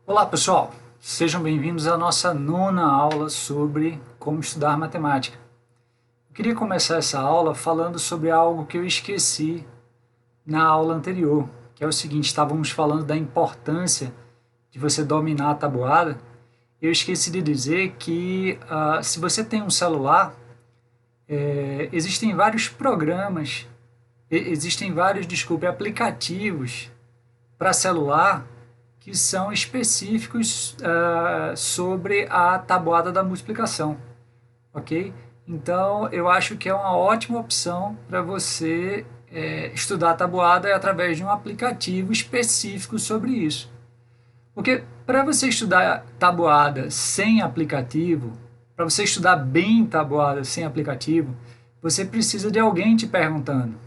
Olá pessoal, sejam bem-vindos à nossa nona aula sobre como estudar matemática. Eu queria começar essa aula falando sobre algo que eu esqueci na aula anterior, que é o seguinte: estávamos falando da importância de você dominar a tabuada. Eu esqueci de dizer que se você tem um celular, existem vários programas, existem vários, aplicativos para celular que são específicos sobre a tabuada da multiplicação, ok? Então, eu acho que é uma ótima opção para você estudar a tabuada através de um aplicativo específico sobre isso. Porque para você estudar tabuada sem aplicativo, para você estudar bem tabuada sem aplicativo, você precisa de alguém te perguntando,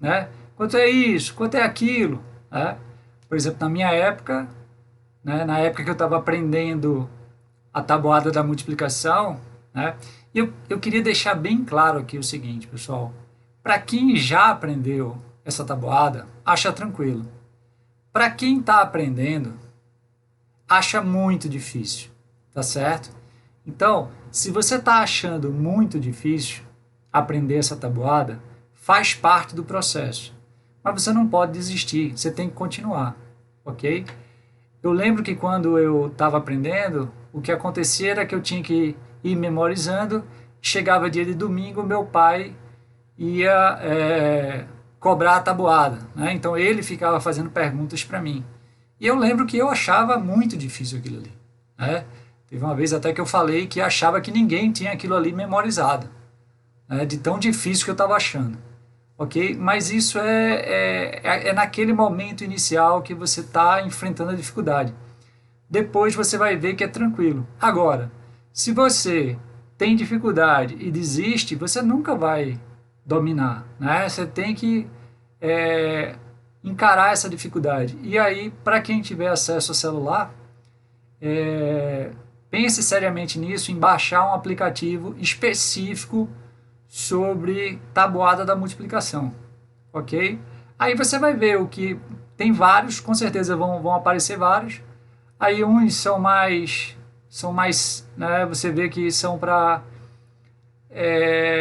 né? Quanto é isso? Quanto é aquilo? Né? Por exemplo, na minha época, né, na época que eu estava aprendendo a tabuada da multiplicação, né, eu queria deixar bem claro aqui o seguinte, pessoal: para quem já aprendeu essa tabuada, acha tranquilo. Para quem está aprendendo, acha muito difícil, tá certo? Então, se você está achando muito difícil aprender essa tabuada, faz parte do processo. Mas você não pode desistir, você tem que continuar, ok? Eu lembro que quando eu estava aprendendo, o que acontecia era que eu tinha que ir memorizando. Chegava dia de domingo, meu pai ia cobrar a tabuada, né? Então ele ficava fazendo perguntas para mim. E eu lembro que eu achava muito difícil aquilo ali, né? Teve uma vez até que eu falei que achava que ninguém tinha aquilo ali memorizado, né? De tão difícil que eu estava achando. Ok? Mas isso é naquele momento inicial que você está enfrentando a dificuldade. Depois você vai ver que é tranquilo. Agora, se você tem dificuldade e desiste, você nunca vai dominar, né? Você tem que encarar essa dificuldade. E aí, para quem tiver acesso ao celular, pense seriamente nisso, em baixar um aplicativo específico sobre tabuada da multiplicação, ok? Aí você vai ver o que tem vários, com certeza vão aparecer vários. Aí uns são mais, né? Você vê que são para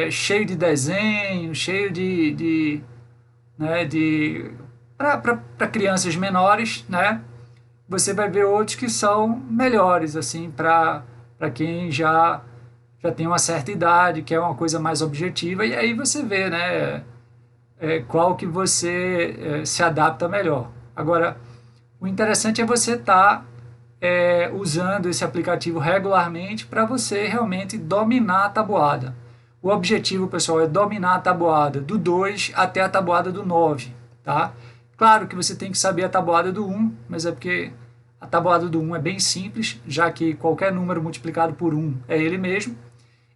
cheio de desenho, cheio né, de para crianças menores, né? Você vai ver outros que são melhores, assim, para quem já tem uma certa idade, que é uma coisa mais objetiva, e aí você vê, né, qual que você se adapta melhor. Agora, o interessante é você estar usando esse aplicativo regularmente para você realmente dominar a tabuada. O objetivo, pessoal, é dominar a tabuada do 2 até a tabuada do 9, tá? Claro que você tem que saber a tabuada do 1, mas é porque a tabuada do 1 é bem simples, já que qualquer número multiplicado por 1 é ele mesmo.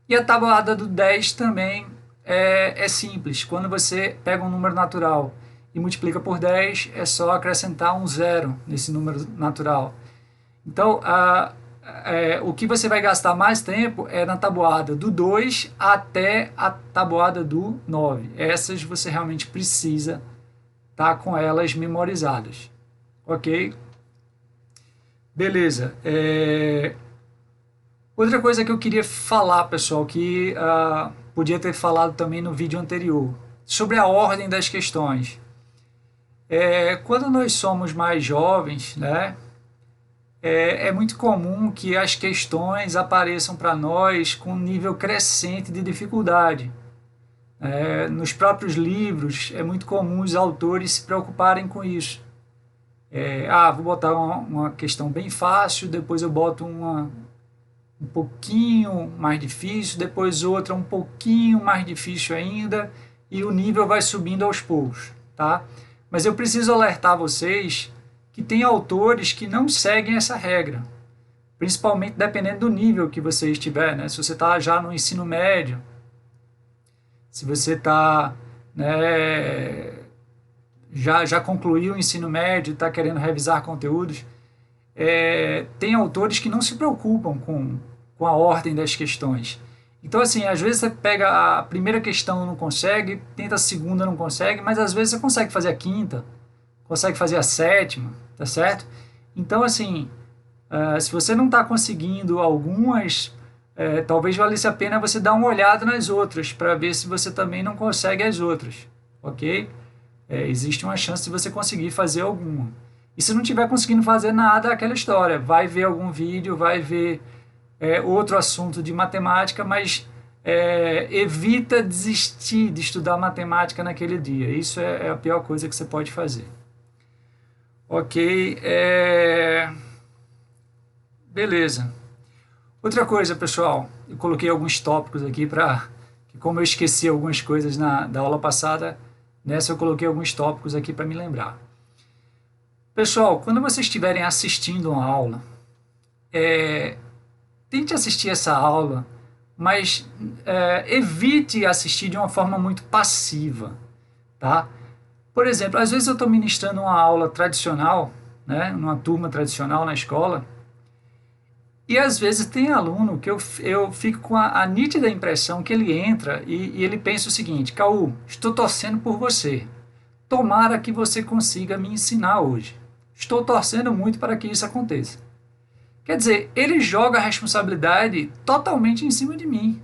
E a tabuada do 10 também é simples. Quando você pega um número natural e multiplica por 10, é só acrescentar um zero nesse número natural. Então, o que você vai gastar mais tempo é na tabuada do 2 até a tabuada do 9. Essas você realmente precisa estar com elas memorizadas. Ok? Beleza. Outra coisa que eu queria falar, pessoal, que podia ter falado também no vídeo anterior, sobre a ordem das questões. Quando nós somos mais jovens, né, é muito comum que as questões apareçam para nós com um nível crescente de dificuldade. Nos próprios livros, é muito comum os autores se preocuparem com isso. Vou botar uma questão bem fácil, depois eu boto uma um pouquinho mais difícil, depois outra um pouquinho mais difícil ainda, e o nível vai subindo aos poucos, tá? Mas eu preciso alertar vocês que tem autores que não seguem essa regra, principalmente dependendo do nível que você estiver, né? Se você está já no ensino médio, se você está, né, já concluiu o ensino médio e está querendo revisar conteúdos, tem autores que não se preocupam com a ordem das questões. Então, assim, às vezes você pega a primeira questão e não consegue, tenta a segunda não consegue, mas às vezes você consegue fazer a quinta, consegue fazer a sétima, tá certo? Então, assim, Se você não está conseguindo algumas, talvez valesse a pena você dar uma olhada nas outras, para ver se você também não consegue as outras, ok? Existe uma chance de você conseguir fazer alguma. E se não estiver conseguindo fazer nada, é aquela história, vai ver algum vídeo, vai ver outro assunto de matemática, mas evita desistir de estudar matemática naquele dia. Isso é a pior coisa que você pode fazer. Ok, beleza. Outra coisa, pessoal, eu coloquei alguns tópicos aqui para... Como eu esqueci algumas coisas da aula passada, nessa eu coloquei alguns tópicos aqui para me lembrar. Pessoal, quando vocês estiverem assistindo uma aula, tente assistir essa aula, mas evite assistir de uma forma muito passiva, tá? Por exemplo, às vezes eu estou ministrando uma aula tradicional, né, numa turma tradicional na escola, e às vezes tem aluno que eu fico com a nítida impressão que ele entra e ele pensa o seguinte: Caú, estou torcendo por você. Tomara que você consiga me ensinar hoje. Estou torcendo muito para que isso aconteça. Quer dizer, ele joga a responsabilidade totalmente em cima de mim.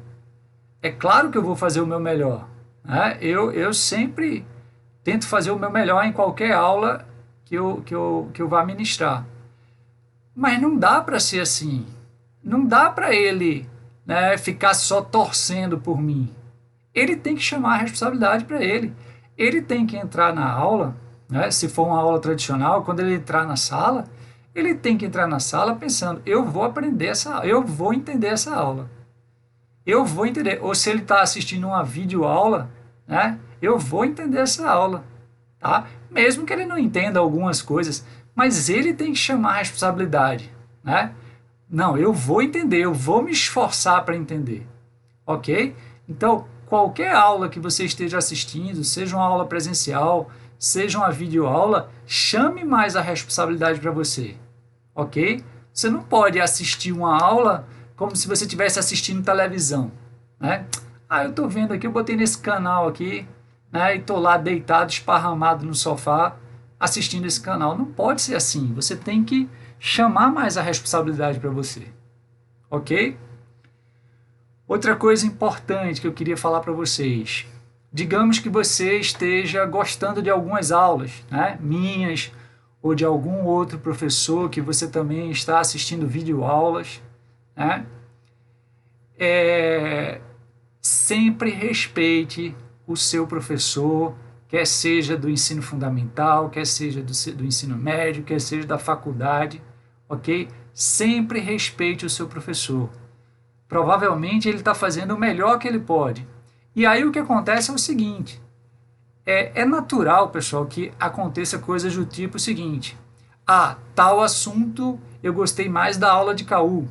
É claro que eu vou fazer o meu melhor, né? Eu sempre tento fazer o meu melhor em qualquer aula que eu vá ministrar. Mas não dá para ser assim. Não dá para ele, né, ficar só torcendo por mim. Ele tem que chamar a responsabilidade para ele. Ele tem que entrar na aula, né, se for uma aula tradicional, quando ele entrar na sala, ele tem que entrar na sala pensando: eu vou aprender essa aula, eu vou entender essa aula. Eu vou entender. Ou se ele está assistindo uma videoaula, né, eu vou entender essa aula. Tá? Mesmo que ele não entenda algumas coisas, mas ele tem que chamar a responsabilidade, né? Não, eu vou entender, eu vou me esforçar para entender, ok? Então, qualquer aula que você esteja assistindo, seja uma aula presencial, seja uma videoaula, chame mais a responsabilidade para você, ok? Você não pode assistir uma aula como se você estivesse assistindo televisão, né? Eu estou vendo aqui, eu botei nesse canal aqui, né, e estou lá deitado, esparramado no sofá, assistindo esse canal. Não pode ser assim. Você tem que chamar mais a responsabilidade para você. Ok? Outra coisa importante que eu queria falar para vocês. Digamos que você esteja gostando de algumas aulas, né, minhas, ou de algum outro professor que você também está assistindo videoaulas, né? Sempre respeite o seu professor, quer seja do ensino fundamental, quer seja do ensino médio, quer seja da faculdade, ok? Sempre respeite o seu professor. Provavelmente ele está fazendo o melhor que ele pode. E aí o que acontece é o seguinte: é natural, pessoal, que aconteça coisas do tipo seguinte: tal assunto eu gostei mais da aula de Caú.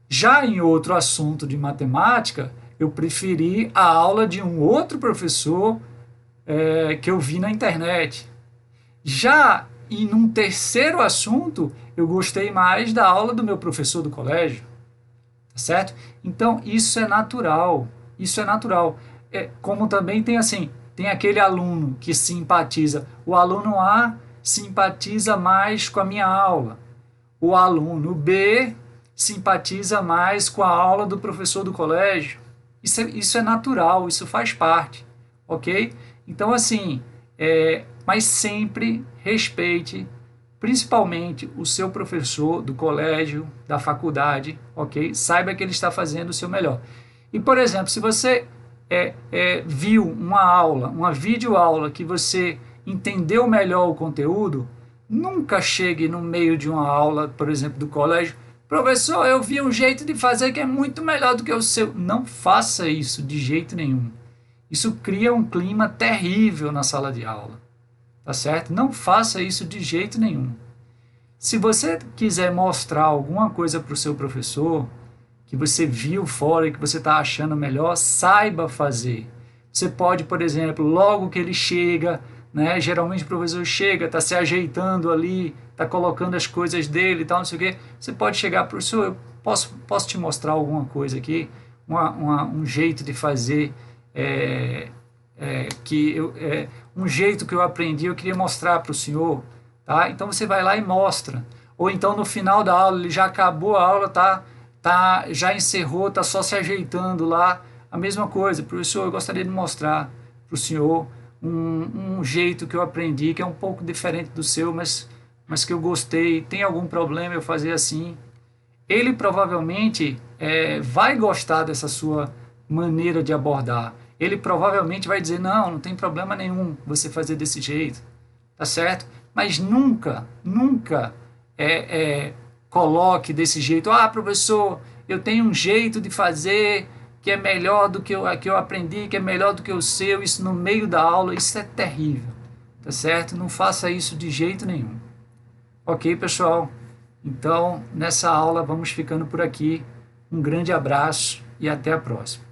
Já em outro assunto de matemática, eu preferi a aula de um outro professor que eu vi na internet. Já em um terceiro assunto, eu gostei mais da aula do meu professor do colégio. Tá certo? Então, isso é natural. Isso é natural. Como também tem assim, tem aquele aluno que simpatiza. O aluno A simpatiza mais com a minha aula. O aluno B simpatiza mais com a aula do professor do colégio. Isso é natural, isso faz parte, ok? Então, assim, mas sempre respeite, principalmente o seu professor do colégio, da faculdade, ok? Saiba que ele está fazendo o seu melhor. E, por exemplo, se você viu uma aula, uma videoaula que você entendeu melhor o conteúdo, nunca chegue no meio de uma aula, por exemplo, do colégio: professor, eu vi um jeito de fazer que é muito melhor do que o seu. Não faça isso de jeito nenhum. Isso cria um clima terrível na sala de aula. Tá certo? Não faça isso de jeito nenhum. Se você quiser mostrar alguma coisa para o seu professor, que você viu fora e que você está achando melhor, saiba fazer. Você pode, por exemplo, logo que ele chega, né, geralmente o professor chega, está se ajeitando ali, está colocando as coisas dele e tal, não sei o quê. Você pode chegar para o professor: eu posso te mostrar alguma coisa aqui, um jeito de fazer, um jeito que eu aprendi, eu queria mostrar para o senhor. Tá? Então você vai lá e mostra. ou então no final da aula, ele já acabou a aula, já encerrou, está só se ajeitando lá. A mesma coisa, professor, eu gostaria de mostrar para o senhor um jeito que eu aprendi, que é um pouco diferente do seu, mas que eu gostei. Tem algum problema eu fazer assim? Ele provavelmente vai gostar dessa sua maneira de abordar. Ele provavelmente vai dizer, não, não tem problema nenhum você fazer desse jeito, tá certo? Mas nunca, nunca coloque desse jeito, professor, eu tenho um jeito de fazer que é melhor do que eu aprendi, que é melhor do que o seu, isso no meio da aula, isso é terrível, tá certo? Não faça isso de jeito nenhum. Ok, pessoal? Então, nessa aula vamos ficando por aqui. Um grande abraço e até a próxima.